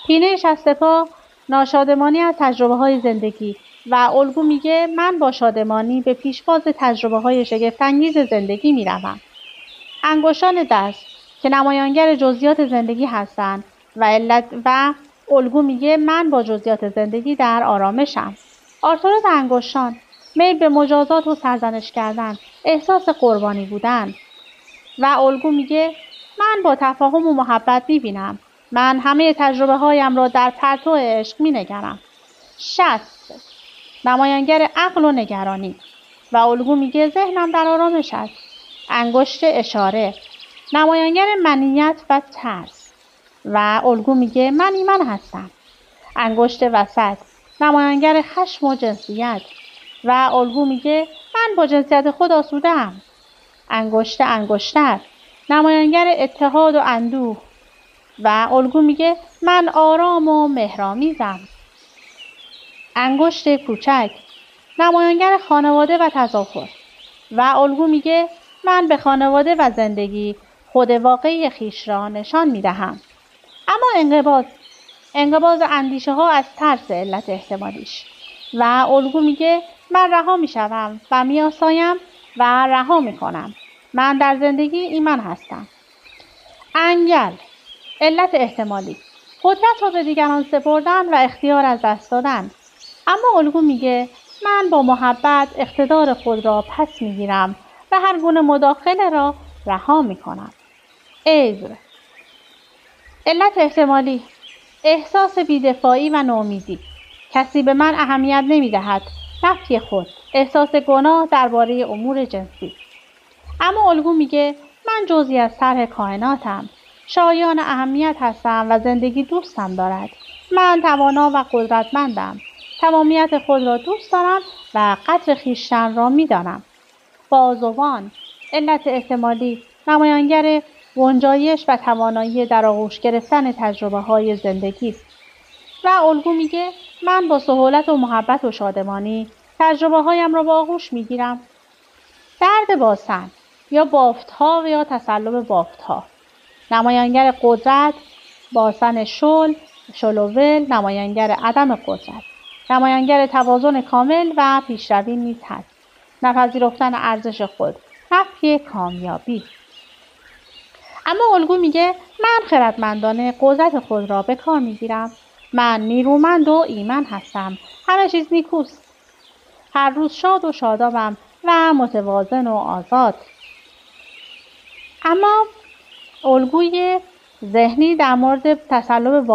پینه شست پا ناشادمانی از تجربه‌های زندگی و الگو میگه من با شادمانی به پیشواز تجربه‌های شگفت‌انگیز زندگی میروم. انگشتان دست که نمایانگر جزئیات زندگی هستند و الگو میگه من با جزئیات زندگی در آرامشم. آرتروز انگشتان، میل به مجازات و سرزنش کردن، احساس قربانی بودن و الگو میگه من با تفاهم و محبت میبینم. من همه تجربه هایم را در پرتو عشق مینگرم. شست، نمایانگر عقل و نگرانی و الگو میگه ذهنم در آرامش است. انگشت اشاره، نمایانگر منیت و ترس و الگو میگه من ایمن هستم. انگشت وسط، نمایانگر خشم و جنسیت و الگو میگه من با جنسیت خود آسوده‌ام. انگشت انگشتر، نمایانگر اتحاد و اندوه و الگو میگه من آرام و مهرآمیزم. انگشت کوچک، نمایانگر خانواده و تظاهر و الگو میگه من به خانواده و زندگی خود واقعی خویش را نشان میدهم. اما انقباض اندیشه ها از ترس علت احتمالیش و الگو میگه من رها میشوم و میآسایم و رها میکنم. من در زندگی ایمن هستم. انگل، علت احتمالی، قدرت را به دیگران سپردن و اختیار از دست دادن. اما الگو میگه من با محبت اقتدار خود را پس میگیرم و هر گونه مداخله را رها میکنم. عذر، علت احتمالی، احساس بی‌دفاعی و ناامیدی. کسی به من اهمیت نمیدهد. نفی خود، احساس گناه درباره امور جنسی. اما الگو میگه من جزئی از طرح کائناتم. شایان اهمیت هستم و زندگی دوستم دارد. من توانا و قدرتمندم. تمامیت خود را دوست دارم و قدر خویشتن را میدانم. بازوان، علت احتمالی، نمایانگر گنجایش و توانایی در آغوش گرفتن تجربه‌های زندگی است. و الگو میگه من با سهولت و محبت و شادمانی تجربه‌هایم را با آغوش میگیرم. درد باسن یا بافت‌ها و یا تسلب بافت‌ها، نمایانگر قدرت، باسن شلوول، نمایانگر عدم قدرت، نمایانگر توازن کامل و پیشروی نیز هست. نپذیرفتن ارزش خود، نفی کامیابی. اما الگو میگه من خردمندانه قدرت خود را به کار میگیرم. من نیرومند و ایمن هستم. همه چیز نیکوست. هر روز شاد و شادابم و متوازن و آزاد. اما الگوی ذهنی در مورد تسلب